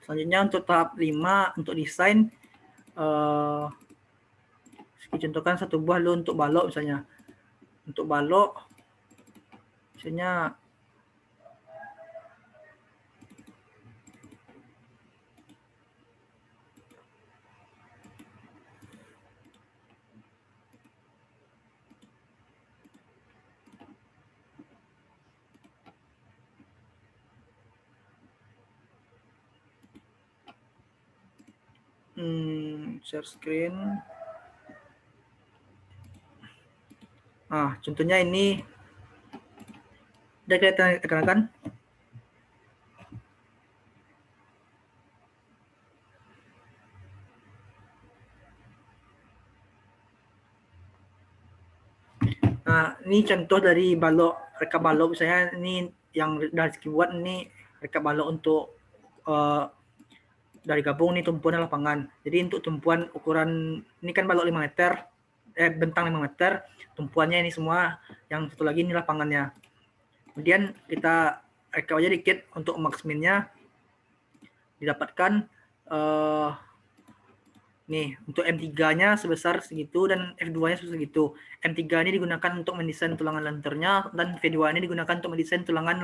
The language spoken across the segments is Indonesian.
Selanjutnya untuk tahap 5 untuk desain, contohkan satu buah dulu untuk balok misalnya. Untuk balok misalnya share screen. Contohnya ini udah kelihatan kan? Nah, ini contoh dari balok, reka balok misalnya ini yang dari buat ini reka balok untuk dari gabung nih tumpuan lapangan. Jadi untuk tumpuan ukuran ini kan balok 5 meter, bentang 5 meter, tumpuannya ini semua, yang satu lagi ini lapangannya. Kemudian kita reka aja dikit untuk maksiminnya didapatkan nih untuk M3-nya sebesar segitu dan F2-nya sebesar segitu. M3 ini digunakan untuk mendesain tulangan lenternya dan V2 ini digunakan untuk mendesain tulangan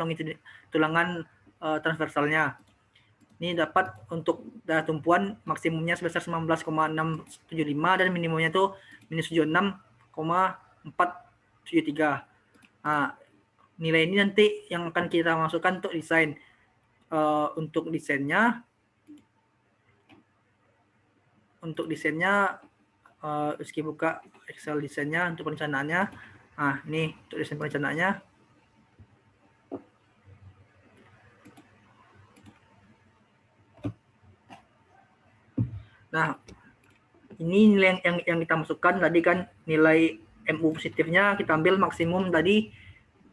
transversalnya. Ini dapat untuk tumpuan maksimumnya sebesar 19,675 dan minimumnya itu minus 76,473. Nah, nilai ini nanti yang akan kita masukkan untuk desain. Untuk desainnya Rizky buka Excel desainnya untuk perencanaannya. Nah, ini untuk desain perencanaannya. Nah, ini nilai yang kita masukkan tadi kan nilai MU positifnya kita ambil maksimum tadi.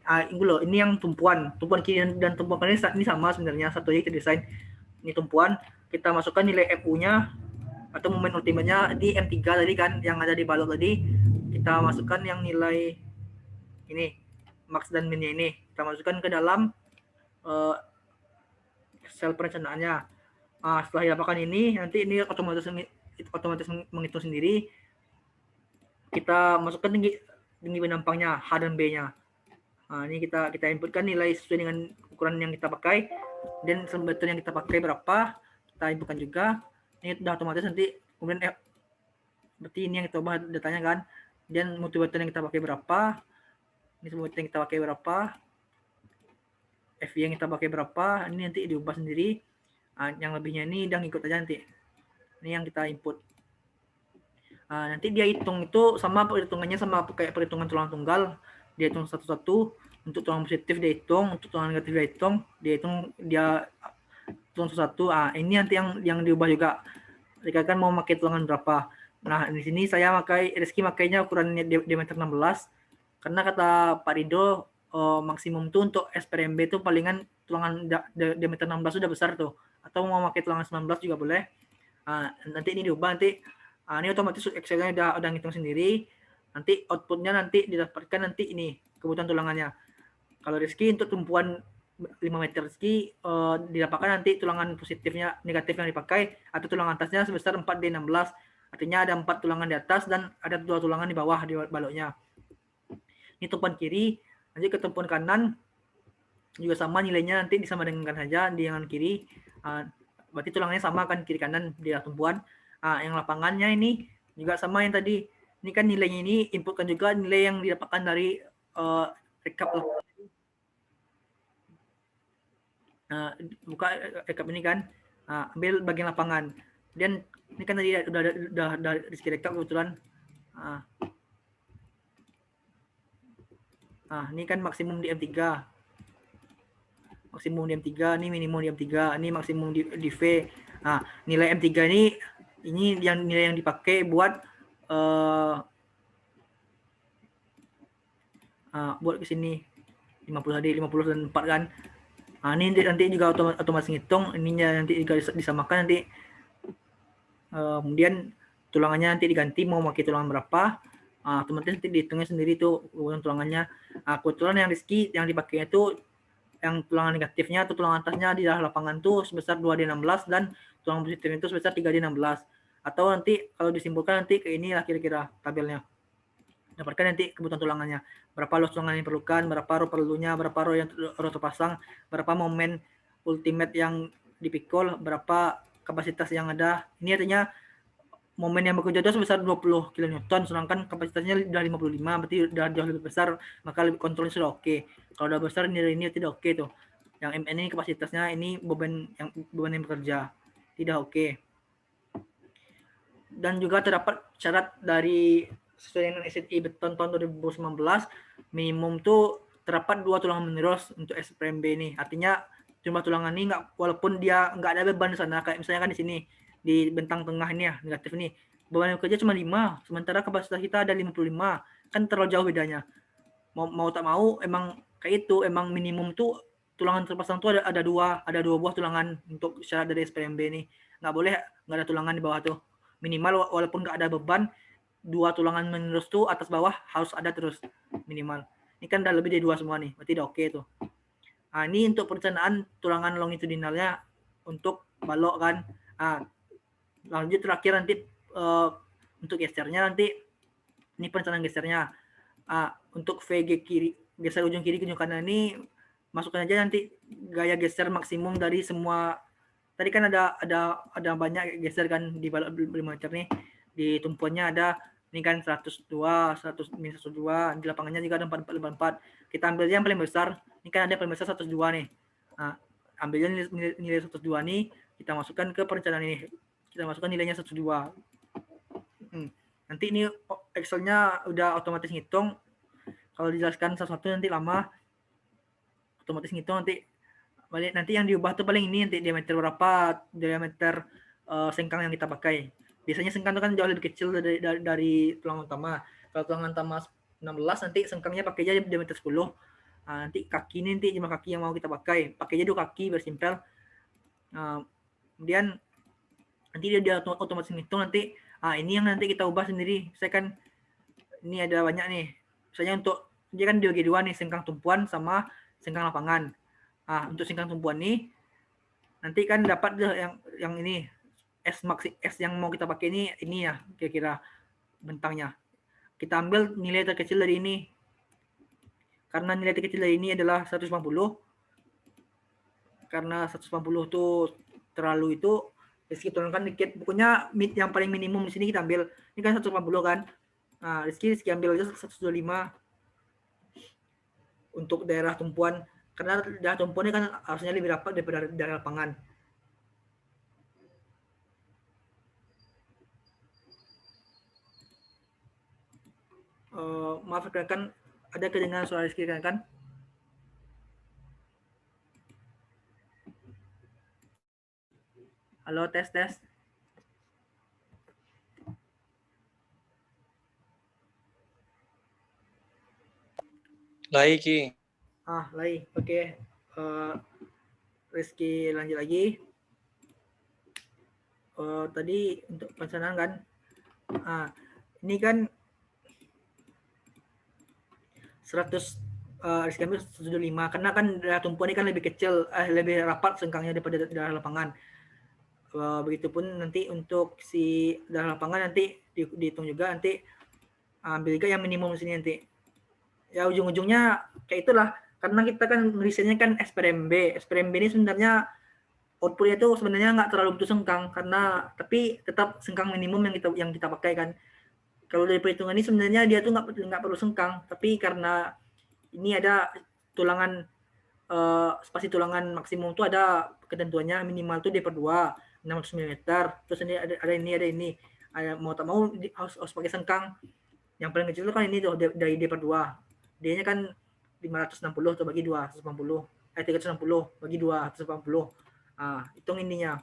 Ini loh, ini yang tumpuan kiri dan tumpuan kanan ini sama sebenarnya, satu aja kita desain. Ini tumpuan, kita masukkan nilai MU-nya atau momen ultimate-nya di M3 tadi kan yang ada di balok tadi, kita masukkan yang nilai ini max dan min ini kita masukkan ke dalam sel perencanaannya. Setelah didapatkan ini nanti ini otomatis menghitung sendiri. Kita masukkan tinggi penampangnya H dan B-nya. Ini kita inputkan nilai sesuai dengan ukuran yang kita pakai dan sumber yang kita pakai berapa, kita inputkan juga. Ini sudah otomatis nanti kemudian berarti ini yang kita ubah datanya kan, dan multimeter yang kita pakai berapa, ini multimeter yang kita pakai berapa, FV yang kita pakai berapa, ini nanti diubah sendiri. Yang lebihnya ini udah ngikut aja nanti. Ini yang kita input. Nanti dia hitung itu sama perhitungannya sama kayak perhitungan tulang tunggal. Dia hitung satu-satu. Untuk tulang positif dia hitung, untuk tulang negatif dia hitung, dia tulang satu-satu. Ini nanti yang diubah juga. Jika kan mau pakai tulangan berapa. Nah, di sini saya Rizky makainya ukurannya diameter 16. Karena kata Pak Rido maksimum tuh untuk SPRMB tuh palingan tulangan diameter 16 sudah besar tuh. Atau mau pakai tulangan 19 juga boleh. Nanti ini diubah nanti. Ini otomatis Excel-nya udah ngitung sendiri. Nanti outputnya nanti didapatkan nanti ini kebutuhan tulangannya. Kalau Rizky untuk tumpuan 5 meter Rizky didapatkan nanti tulangan positifnya negatif yang dipakai atau tulangan atasnya sebesar 4D16. Artinya ada 4 tulangan di atas dan ada 2 tulangan di bawah di baloknya. Ini tumpuan kiri. Nanti ke tumpuan kanan juga sama nilainya, nanti disamakan saja dengan kiri. Berarti tulangannya sama kan kiri kanan di tumpuan. Yang lapangannya ini juga sama yang tadi. Ini kan nilainya ini inputkan juga nilai yang didapatkan dari rekap. Buka rekap ini kan, ambil bagian lapangan. Dan ini kan tadi udah Rizky rekap kebetulan. Ini kan maksimum di M3. Maksimum di M3, ini minimum di M3, ini maksimum di V. Nilai M3 ini yang nilai yang dipakai buat buat ke sini 50 tadi 50 dan 4 kan. Ini nanti juga otomatis ngitung, ininya nanti juga disamakan nanti. Kemudian tulangannya nanti diganti mau pakai tulangan berapa. Otomatis nanti dihitungnya sendiri tuh ukuran tulangannya. Kebetulan yang Rizky yang dipakainya itu yang tulangan negatifnya atau tulangan atasnya di dalam lapangan tuh sebesar 2D16 dan tulangan positifnya itu sebesar 3D16. Atau nanti kalau disimpulkan nanti ke inilah kira-kira tabelnya. Dapatkan nanti kebutuhan tulangannya. Berapa luas tulangan yang diperlukan, berapa row perlunya, berapa row yang row terpasang, berapa momen ultimate yang dipikul, berapa kapasitas yang ada. Ini artinya momen yang bekerja itu sebesar 20 kN, sedangkan kapasitasnya sudah 55, berarti sudah jauh lebih besar, maka lebih kontrolnya sudah oke. Kalau sudah besar nilai ini tidak oke tuh. Yang MN ini kapasitasnya, ini beban yang bekerja tidak oke. Dan juga terdapat syarat dari sesuai dengan SNI Beton tahun 2019, minimum tuh terdapat 2 tulangan menerus untuk SPMB ini. Artinya jumlah tulangan ini nggak, walaupun dia nggak ada beban di sana, kayak misalnya kan di sini di bentang tengah ini ya, negatif ini, beban yang kerja cuma 5, sementara kapasitas kita ada 55, kan terlalu jauh bedanya. Mau tak mau emang kayak itu, emang minimum tuh tulangan terpasang tuh ada dua buah tulangan untuk syarat dari SPMB ini. Nggak boleh nggak ada tulangan di bawah tuh. Minimal walaupun nggak ada beban, 2 tulangan menerus tuh atas bawah harus ada terus minimal. Ini kan udah lebih dari 2 semua nih, berarti udah oke tuh. Nah, ini untuk perencanaan tulangan longitudinalnya untuk balok kan. Nah, lanjut terakhir nanti untuk gesernya nanti ini perencanaan gesernya. Untuk VG kiri, geser ujung kiri ke ujung kanan ini masukkan aja nanti gaya geser maksimum dari semua. Tadi kan ada banyak geser kan di balok 5 meter nih. Di tumpuannya ada ini kan 102, 100 minus 102, di lapangannya juga ada 44. Kita ambil yang paling besar. Ini kan ada paling besar 102 nih. Nah, ambilnya nilai 102 nih, kita masukkan ke perencanaan ini. Kita masukkan nilainya 102. Nanti ini Excel-nya udah otomatis ngitung. Kalau dijelaskan satu-satu nanti lama. Otomatis ngitung nanti balik, nanti yang diubah tuh paling ini nanti diameter berapa, diameter sengkang yang kita pakai. Biasanya sengkang itu kan jauh lebih kecil dari tulang utama. Kalau tulang utama 16, nanti sengkangnya pakai aja diameter 10. Nanti kaki ini nanti jumlah kaki yang mau kita pakai aja 2 kaki bersimpel. Kemudian nanti dia otomatis ngitung nanti. Ini yang nanti kita ubah sendiri. Saya kan ini ada banyak nih. Misalnya untuk dia kan dibagi 2 nih, sengkang tumpuan sama sengkang lapangan. Untuk sengkang tumpuan nih nanti kan dapat yang ini S yang mau kita pakai ini ya kira-kira bentangnya. Kita ambil nilai terkecil dari ini. Karena nilai terkecil dari ini adalah 150. Karena 150 tuh terlalu itu, Rizky turunkan dikit. Pokoknya yang paling minimum di sini kita ambil. Ini kan 150 kan. Rizky ambil aja 125 untuk daerah tumpuan. Karena daerah tumpuan ini kan harusnya lebih rapat daripada daerah lapangan. Maaf rekan, ada kedengaran suara Rizky kan? Halo, tes. Lai Ki. Lai. Oke. Rizky lanjut lagi. Tadi untuk perencanaan kan. Ini kan 100 ambil 175 karena kan daerah tumpuan ini kan lebih kecil, lebih rapat sengkangnya daripada daerah lapangan. Begitupun nanti untuk si daerah lapangan nanti dihitung juga, nanti ambil juga yang minimum di sini nanti. Ya ujung-ujungnya kayak itulah, karena kita kan risetnya kan SPMB ini sebenarnya outputnya itu sebenarnya nggak terlalu butuh sengkang, karena tapi tetap sengkang minimum yang kita pakai kan. Kalau dari perhitungan ini sebenarnya dia tuh nggak perlu sengkang, tapi karena ini ada tulangan spasi tulangan maksimum tuh ada ketentuannya, minimal tuh D/2 600 mm. Terus ini ada ini. Mau tak mau harus pakai sengkang. Yang paling kecil itu kan ini tuh dari D/2. D-nya kan 560 tuh bagi 2, 180. 360 bagi 2, 180. Hitung ininya.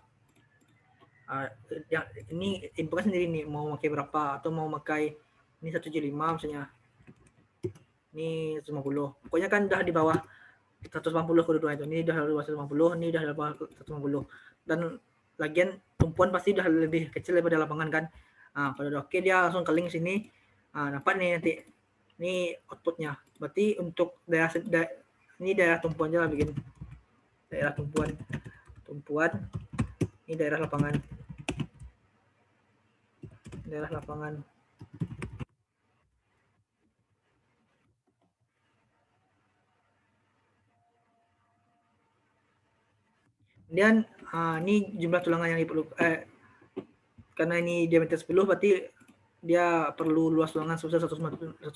Ini inputnya sendiri nih, mau pakai berapa, atau mau pakai ini 175 misalnya, ini 150. Pokoknya kan udah di bawah 180 kedua itu. Ini udah di bawah 150, ini udah di bawah 150. Dan lagian tumpuan pasti udah lebih kecil daripada lapangan kan. Kalau udah oke, dia langsung ke link sini. Dapat nih nanti. Ini outputnya. Berarti untuk daerah Ini daerah tumpuan aja lah, bikin daerah tumpuan. Ini daerah lapangan. Kemudian ini jumlah tulangan yang diperlukan, karena ini diameter 10 berarti dia perlu luas tulangan sebesar 157.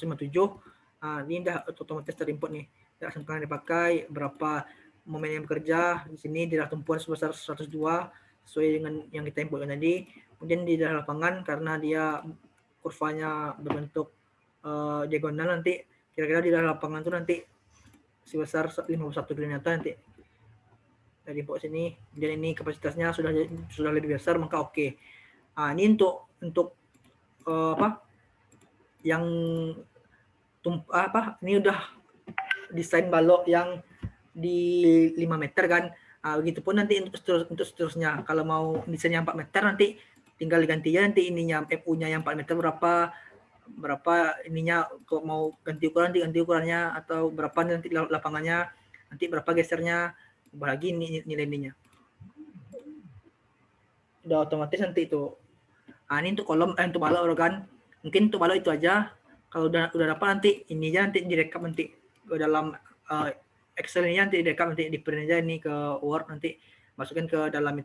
Ini udah otomatis terinput nih. Reaksi yang dipakai, berapa momen yang bekerja. Di sini daerah tumpuan sebesar 102 sesuai dengan yang kita inputkan tadi. Kemudian di daerah lapangan karena dia kurvanya berbentuk diagonal, nanti kira-kira di daerah lapangan itu nanti sebesar 51 km nanti dari input sini. Dan ini kapasitasnya sudah lebih besar, maka oke. Ini untuk yang ini udah desain balok yang di 5 meter kan. Begitupun nanti untuk seterusnya. Kalau mau desainnya 4 meter nanti tinggal diganti ya nanti ininya FU-nya yang 4 meter berapa ininya, kok mau ganti ukurannya, atau berapa nanti lapangannya, nanti berapa gesernya, lagi nilai-nilainya. Udah otomatis nanti itu. Ini untuk kolom untuk balok kan. Mungkin untuk balok itu aja. Kalau udah dapat nanti ini aja nanti direkap nanti ke dalam Excel ini, nanti direkap, nanti di print aja ini ke Word, nanti masukin ke dalam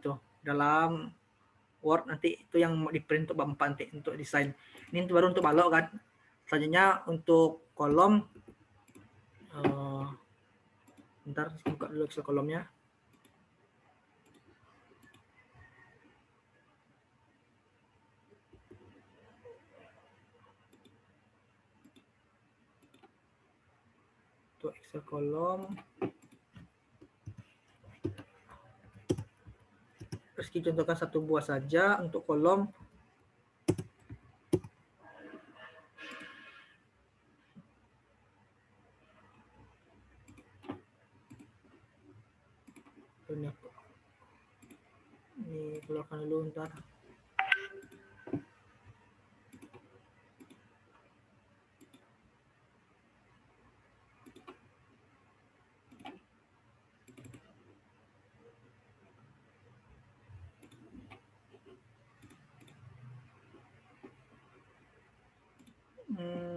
Word, nanti itu yang di print untuk bab 4 nanti untuk desain. Ini baru untuk balok kan. Selanjutnya untuk kolom, bentar buka dulu Excel kolomnya. Untuk Excel kolom, terus kita contohkan satu buah saja untuk kolom. Ini keluarkan dulu ntar.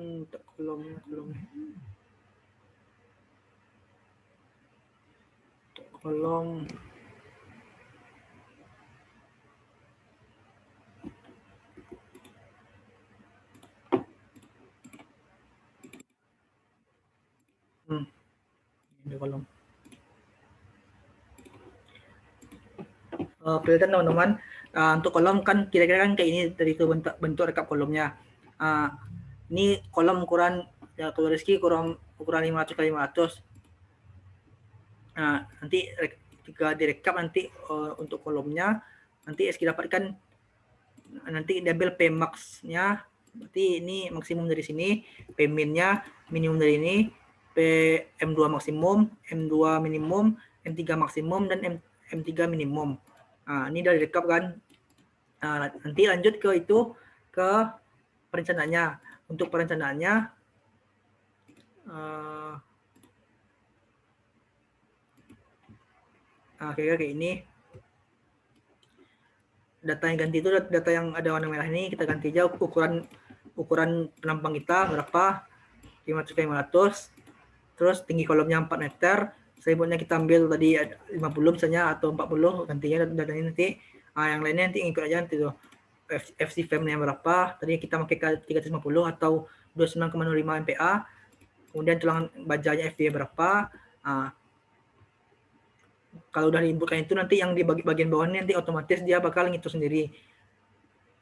Untuk kolom. Ini kolom. Kelihatan teman-teman, untuk kolom kan kira-kira kan kayak ini dari itu bentuk rekap kolomnya. Ini kolom ukuran ya, kalau Rizky ukuran 500 x 500. Nanti jika direkap nanti untuk kolomnya nanti Rizky dapatkan, nanti diambil Pmax-nya, berarti ini maksimum dari sini, Pmin-nya minimum dari ini, PM2 maksimum, M2 minimum, M3 maksimum, dan M3 minimum. Ini udah direkap kan. Nanti lanjut ke perencanaannya. Untuk perencanaannya kayak ini. Data yang ganti itu data yang ada warna merah ini, kita ganti aja ukuran penampang kita berapa, 500 x 500. Terus tinggi kolomnya 4 meter. Selimutnya kita ambil tadi 50 misalnya atau 40, gantinya datanya nanti. Yang lainnya nanti ikut aja nanti tuh. FC frame-nya berapa? Tadi kita pakai 350 atau 29,05 MPa. Kemudian tulangan bajanya FD berapa? Kalau udah diinputkan itu, nanti yang di bagian bawahnya nanti otomatis dia bakal ngitung sendiri.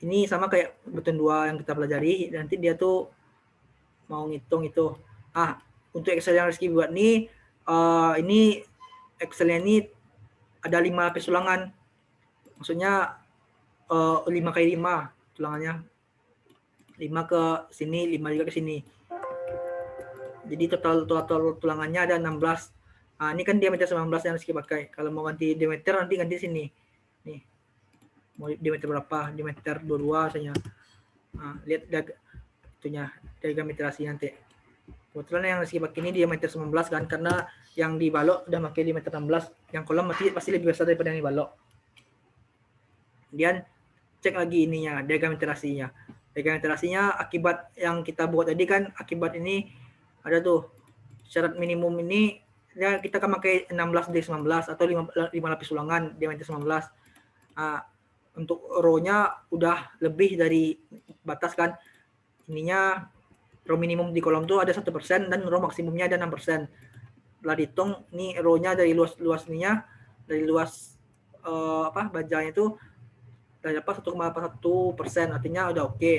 Ini sama kayak button 2 yang kita pelajari, nanti dia tuh mau ngitung itu. Untuk Excel yang Rizky buat nih, ini Excelnya ini ada 5 lapis tulangan. Maksudnya 5 kali 5 tulangannya. 5 ke sini, 5 juga ke sini. Jadi total tulangannya ada 16. Ini kan diameter 19 yang Rizky pakai. Kalau mau ganti diameter nanti ganti sini. Nih. Mau diameter berapa? Diameter 22 misalnya. Lihat itunya diagram iterasi nanti. Kebetulan yang Rizky pakai ini diameter 19 kan, karena yang di balok udah pakai diameter 16, yang kolom pasti lebih besar daripada yang di balok. Kemudian cek lagi ininya, diagram iterasinya. Diagram iterasinya akibat yang kita buat tadi kan, akibat ini ada tuh syarat minimum ini ya, kita akan pakai 16 dari 19 atau 5 lapis ulangan diameter 19. Untuk row-nya udah lebih dari batas kan, ininya row minimum di kolom tuh ada 1% dan row maksimumnya ada 6%. Setelah dihitung ini row-nya dari luas ininya, dari luas bajanya itu udah dapat 1,81%, artinya udah oke.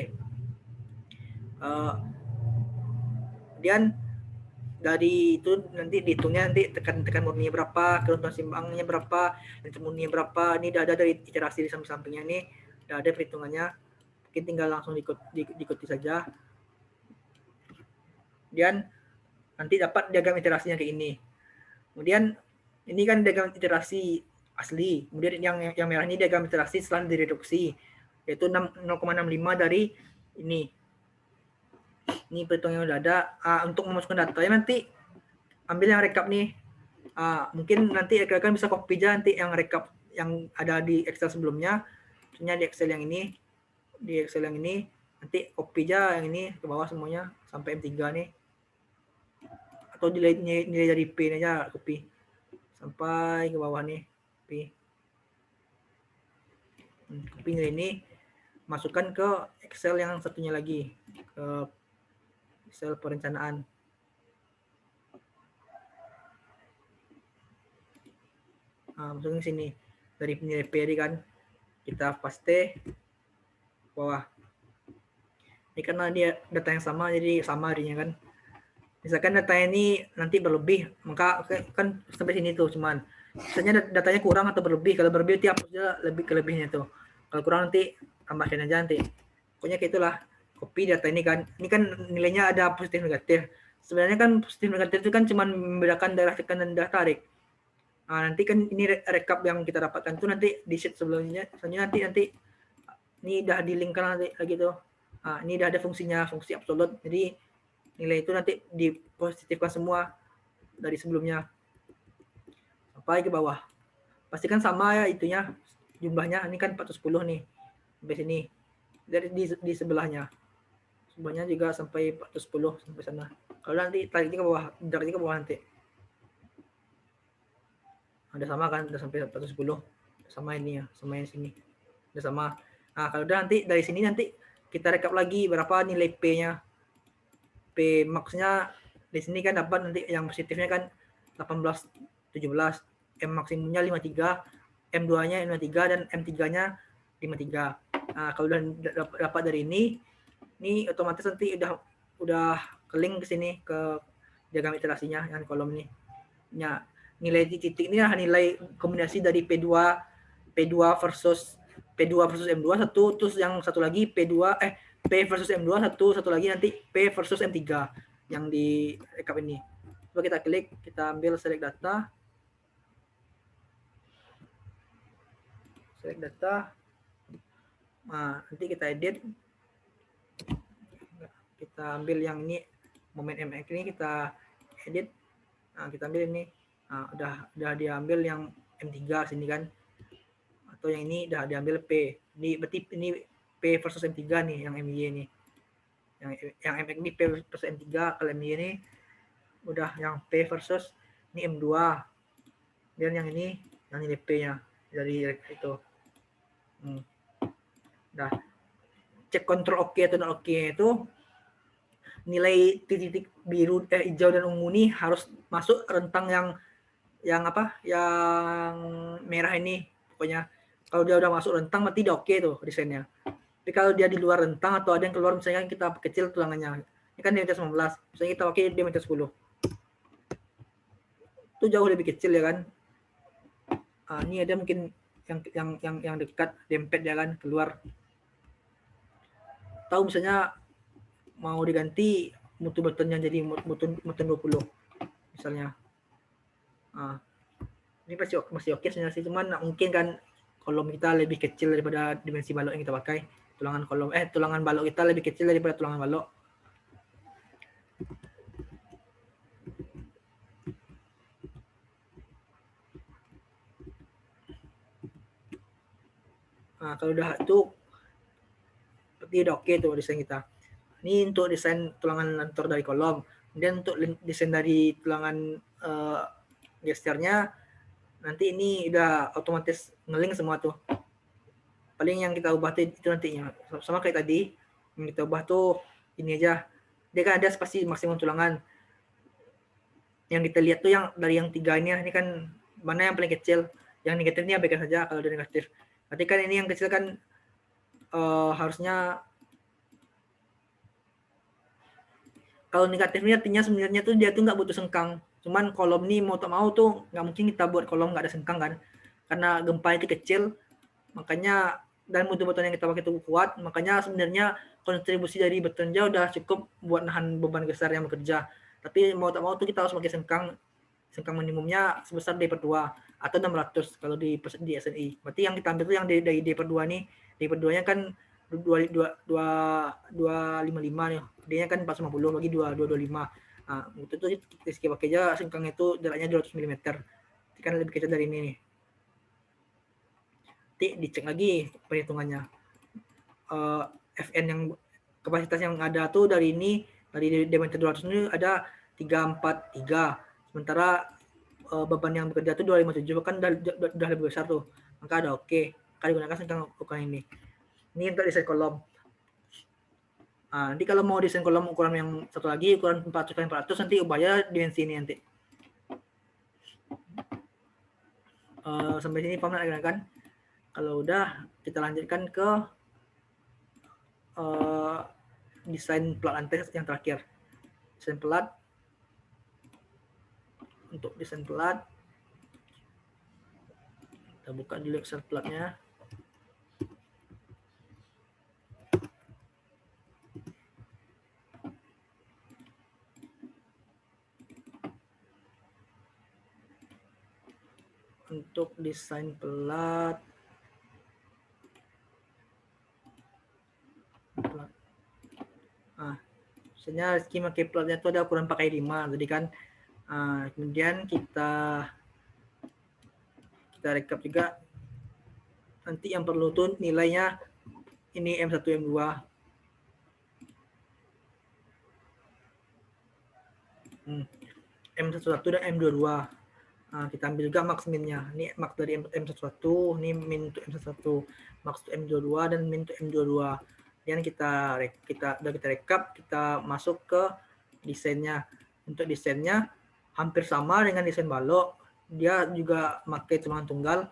Kemudian dari itu nanti dihitungnya, nanti tekan murninya berapa, keruntuhan simbangnya berapa, dan murninya berapa. Ini udah ada dari iterasi di samping-sampingnya, ini udah ada perhitungannya, mungkin tinggal langsung diikuti saja. Kemudian nanti dapat diagram iterasinya kayak ini. Kemudian ini kan diagram iterasi asli. Kemudian yang merah ini diagram iterasi setelah direduksi, yaitu 0,65 dari ini. Ini perhitungan yang udah ada. Untuk memasukkan datanya nanti ambil yang rekap nih. Mungkin nanti rekan bisa copy aja nanti yang rekap yang ada di Excel sebelumnya. Maksudnya di Excel yang ini, nanti copy aja yang ini ke bawah semuanya sampai M3 nih. Atau nilai dari P aja copy sampai ke bawah nih, copy nilai ini, masukkan ke Excel yang satunya lagi, ke Excel perencanaan. Masukin sini dari nilai P kan, kita paste bawah. Ini karena dia data yang sama, jadi sama harinya kan. Misalkan datanya ini nanti berlebih, maka kan sampai sini tuh cuman. Misalnya datanya kurang atau berlebih, kalau berlebih nanti hapusnya lebih kelebihnya tuh. Kalau kurang nanti tambahin aja nanti. Pokoknya kayak itulah. Copy data ini kan. Ini kan nilainya ada positif negatif. Sebenarnya kan positif negatif itu kan cuman membedakan daerah tekan dan daerah tarik. Nanti kan ini rekap yang kita dapatkan itu nanti di sheet sebelumnya. Soalnya nanti ini udah di-linkkan lagi tuh. Ini udah ada fungsinya, fungsi absolut. Jadi nilai itu nanti dipositifkan semua dari sebelumnya sampai ke bawah. Pastikan sama ya itunya, jumlahnya. Ini kan 410 nih sampai sini. Dari di sebelahnya juga sampai 410 sampai sana. Kalau nanti tariknya ke bawah, tariknya ke bawah nanti. Udah sama kan, udah sampai 410. Sama ini ya, sama yang sini. Udah sama. Kalau udah nanti dari sini nanti kita rekap lagi berapa nilai P-nya. P max-nya di sini kan dapat nanti yang positifnya kan 18, 17, M maksimumnya 53, M2-nya 53 dan M3-nya 53. Kalau udah dapat dari ini otomatis nanti udah ke link ke sini ke diagram iterasinya yang kolom ini. Ya, nilai di titik ini adalah nilai kombinasi dari P2 versus M2 satu, terus yang satu lagi P versus M2 satu lagi nanti P versus M3 yang di rekap ini. Coba kita klik, kita ambil select data. Nanti kita edit. Kita ambil yang ini momen MX ini kita edit. Kita ambil ini. Udah diambil yang M3 sini kan. Atau yang ini udah diambil P. Ini berarti ini P versus M3 nih yang MY ini. Yang MX ini P versus M3, kalau MY ini udah yang P versus ini M2. Dan yang ini yang nilai P-nya dari itu. Nah, cek kontrol oke atau tidak oke itu nilai titik biru, hijau dan ungu ini harus masuk rentang yang merah ini. Pokoknya kalau dia udah masuk rentang berarti udah oke tuh desainnya. Tapi kalau dia di luar rentang atau ada yang keluar, misalnya kita kecil tulangannya, ini kan diameter 19, misalnya kita pakai diameter 10, itu jauh lebih kecil ya kan. Ini ada mungkin yang dekat dempet ya kan, keluar. Tahu misalnya mau diganti mutu buttonnya jadi button 20 misalnya. Ini masih oke sebenarnya sih, cuman mungkin kan kolom kita lebih kecil daripada dimensi balok yang kita pakai. Tulangan balok kita lebih kecil daripada tulangan balok. Nah, kalau udah itu berarti udah oke tuh desain kita. Ini untuk desain tulangan lentor dari kolom. Kemudian untuk desain dari tulangan gesternya, nanti ini udah otomatis ngeling semua tuh. Paling yang kita ubah tuh itu nantinya. Sama kayak tadi, yang kita ubah tuh ini aja. Dia kan ada spasi maksimum tulangan. Yang kita lihat tuh yang dari yang 3 ini kan mana yang paling kecil. Yang negatif ini abaikan saja kalau udah negatif. Berarti kan ini yang kecil kan harusnya kalau negatifnya artinya sebenarnya tuh dia tuh nggak butuh sengkang. Cuman kolom ini mau tak mau tuh nggak mungkin kita buat kolom nggak ada sengkang kan. Karena gempa itu kecil, makanya dan mutu beton yang kita pakai itu kuat, makanya sebenarnya kontribusi dari betonnya udah cukup buat nahan beban besar yang bekerja. Tapi mau tak mau tuh kita harus pakai sengkang minimumnya sebesar D/2 atau 600 kalau di SNI. Berarti yang kita ambil tuh yang dari D/2 nih, D/2-nya kan 255 nih. D-nya kan 450 bagi 2225. Nah, itu tuh kita pakai aja sengkang itu jaraknya 200 mm. Kan lebih kecil dari ini nih. Nanti dicek lagi perhitungannya. FN yang kapasitas yang ada tuh dari ini, dari diameter 200 ini ada 343. Sementara beban yang bekerja tuh 257 kan udah lebih besar tuh. Maka ada oke. Maka digunakan sengkang ukuran ini. Ini untuk desain kolom. Nanti kalau mau desain kolom ukuran yang satu lagi, ukuran 400x400, nanti ubahnya dimensi ini nanti. Sampai sini paham kan? Kalau udah, kita lanjutkan ke desain plat lantai yang terakhir. Desain plat. Untuk desain plat, kita buka dulu Excel platnya. Untuk desain plat, misalnya skema platnya itu ada ukuran 4x5, jadi kan kemudian kita rekap juga nanti yang perlu tuh nilainya ini M1 M2 M11 dan M22. Kita ambil juga max minnya. Ini max dari M11, ini min untuk M11, max untuk M22 dan min untuk M22. Dan kita rekap, kita masuk ke desainnya. Untuk desainnya hampir sama dengan desain balok. Dia juga pakai tulangan tunggal.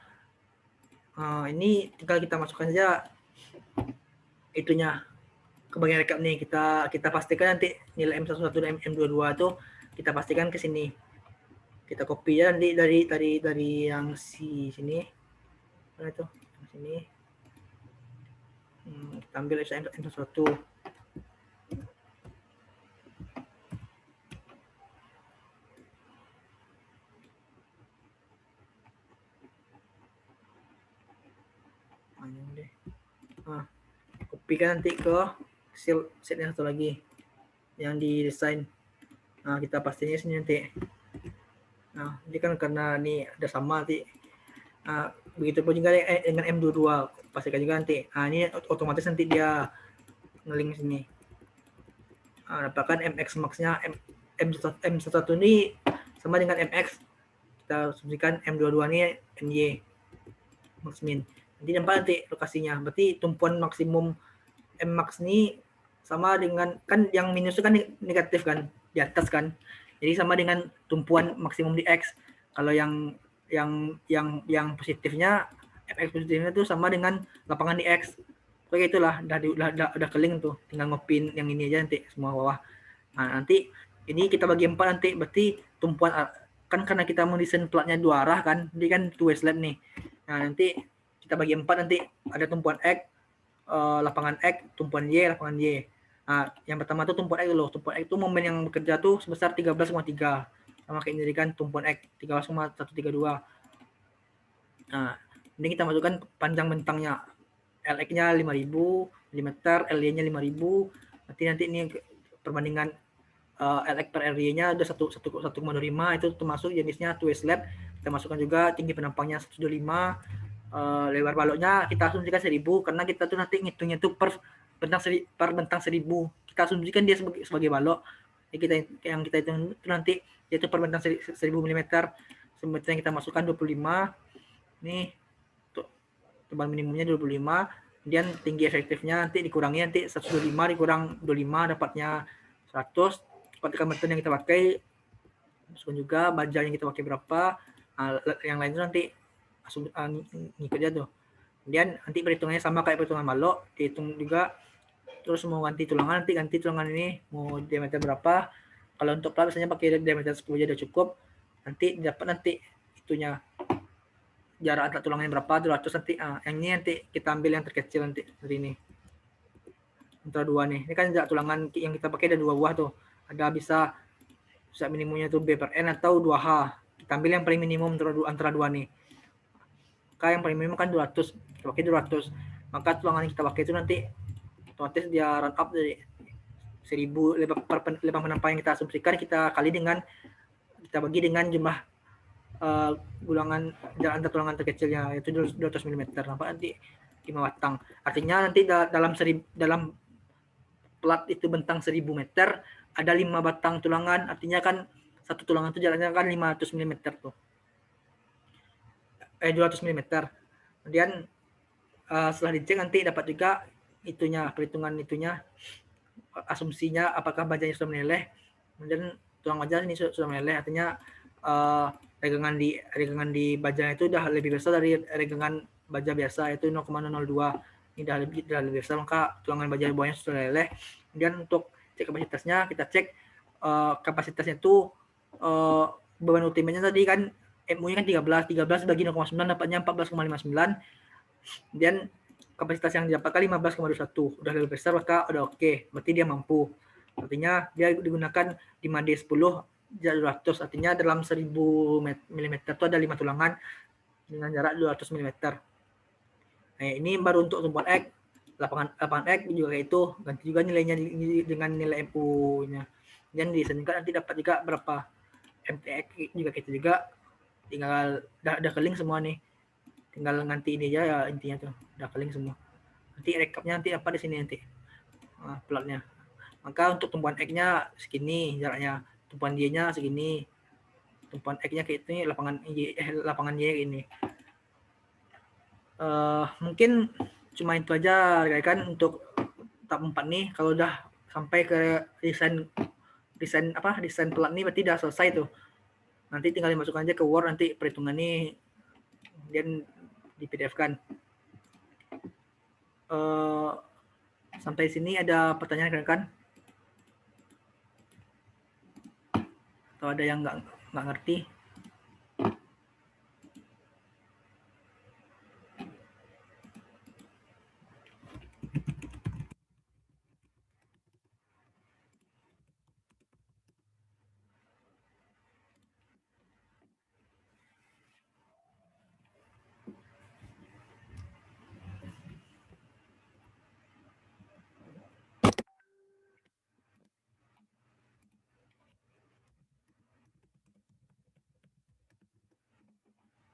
Ini tinggal kita masukkan saja itunya ke bagian rekap nih. Kita pastikan nanti nilai M11 dan M22 itu kita pastikan ke sini. Kita copy ya nanti dari yang sini. Mana itu? Sini. Kita ambil M11. Kopikan nanti ke set yang satu lagi yang di desain. Kita pastinya sini nanti. Ini kan karena ini ada sama nanti. Begitu pun juga dengan M22 pastikan juga nanti. Ini otomatis nanti dia ngeling sini. Dapatkan MX max-nya M11 ini sama dengan MX. Kita substitusikan M22 ini MY max min. Nanti nampak nanti lokasinya. Berarti tumpuan maksimum M max ini sama dengan, kan yang minus itu kan negatif kan di atas kan. Jadi sama dengan tumpuan maksimum di X. Kalau yang positifnya, MX positifnya itu sama dengan lapangan di X. Kayak itulah, udah keling tuh. Tinggal ngopin yang ini aja nanti semua bawah. Nanti ini kita bagi 4 nanti, berarti tumpuan kan karena kita mendesain platnya 2 arah kan. Jadi kan two way slab nih. Nanti kita bagi 4 nanti ada tumpuan X, lapangan X, tumpuan Y, lapangan Y. Yang pertama tuh tumpuan X dulu. Tumpuan X itu momen yang bekerja tuh sebesar 13,3. Sama kayak ini kan tumpuan X 13,132. Ini kita masukkan panjang bentangnya. LX-nya 5000 mm, LY-nya 5000. Nanti ini perbandingan LX per RY-nya ada 1,25, itu termasuk jenisnya two way slab. Kita masukkan juga tinggi penampangnya 125. lebar baloknya kita asumsikan 1000 karena kita tuh nanti ngitungnya tuh per bentang 1000. Kita asumsikan dia sebagai balok. Jadi yang kita hitung itu nanti yaitu per bentang 1000 mm. Sementara kita masukkan 25. Nih tebal minimumnya 25. Kemudian tinggi efektifnya nanti dikurangi, nanti 125 dikurang 25 dapatnya 100. Patokan meten yang kita pakai masukkan juga baja yang kita pakai berapa. Yang lain itu nanti ngikut aja tuh. Kemudian nanti perhitungannya sama kayak perhitungan balok, dihitung juga. Terus mau ganti tulangan, nanti ganti tulangan ini mau diameter berapa. Kalau untuk plat biasanya pakai diameter 10 aja udah cukup. Nanti dapat nanti itunya jarak antar tulangnya berapa, 200 nanti. Yang ini nanti kita ambil yang terkecil nanti dari ini. Antara dua nih. Ini kan jarak tulangan yang kita pakai ada 2 buah tuh. Ada bisa minimumnya tuh B per N atau 2H. Kita ambil yang paling minimum antara dua nih. Maka yang paling minimum kan 200. Kita pakai 200. Maka tulangan yang kita pakai itu nanti otomatis dia round up dari 1000 lebar penampang yang kita asumsikan, kita bagi dengan jumlah gulangan antar tulangan terkecilnya, yaitu 200 mm. Nampak nanti 5 batang. Artinya nanti dalam plat itu bentang 1000 meter ada 5 batang tulangan, artinya kan satu tulangan itu jaraknya kan 500 mm tuh. 200 mm. Kemudian setelah dicek nanti dapat juga perhitungan itunya, asumsinya apakah bajanya sudah meleleh. Kemudian tulang baja ini sudah meleleh, artinya regengan di bajanya itu udah lebih besar dari regengan baja biasa, yaitu 0,002. Ini udah lebih besar, maka tulangan baja bawahnya sudah meleleh. Kemudian untuk cek kapasitasnya, kita cek kapasitasnya itu beban ultimate-nya tadi kan MU-nya kan 13 bagi 0,9 dapatnya 14,59. Kemudian kapasitas yang didapatkan 15,21, udah lebih besar, maka udah oke, berarti dia mampu. Artinya dia digunakan 5D10 jarak 200, artinya dalam 1000 mm itu ada 5 tulangan dengan jarak 200 mm. Nah, ini baru untuk tumpuan X. Lapangan X juga kayak itu, ganti juga nilainya dengan nilai MU-nya. Dan disandingkan nanti dapat juga berapa MTX juga gitu juga. Tinggal udah keling semua nih. Tinggal nganti ini aja ya, intinya tuh udah keling semua. Nanti rekapnya nanti apa di sini nanti plotnya. Maka untuk tumpuan X-nya segini jaraknya, tumpuan Y-nya segini, tumpuan X-nya kayak ini, lapangan Y ini. Mungkin cuma itu aja rekan untuk tahap 4 nih. Kalau udah sampai ke desain plat nih berarti udah selesai tuh. Nanti tinggal dimasukkan aja ke Word, nanti perhitungan nih kemudian di PDF kan. Sampai sini ada pertanyaan rekan? Atau ada yang nggak ngerti?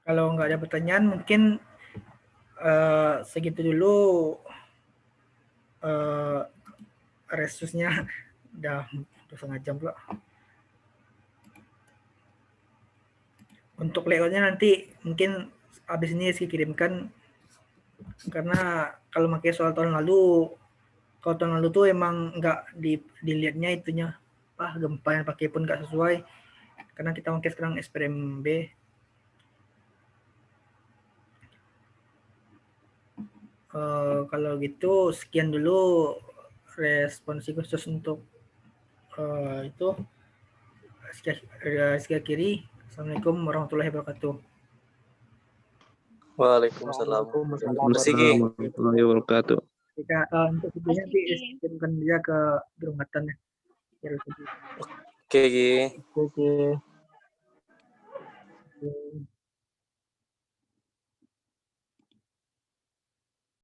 Kalau nggak ada pertanyaan, mungkin segitu dulu resusnya. Udah 2,5 jam pula. Untuk layoutnya nanti mungkin habis ini saya kirimkan, karena kalau pakai soal tahun lalu, kalau tahun lalu tuh emang nggak dilihatnya itunya gempa yang pakai pun nggak sesuai, karena kita pakai sekarang SPMB. Kalau gitu sekian dulu responsi khusus untuk itu. Sekian kiri. Assalamualaikum warahmatullahi wabarakatuh. Waalaikumsalam warahmatullahi wabarakatuh. Untuk videonya nanti kirimkan dia ke Gerungatan ya. Oke. Oke.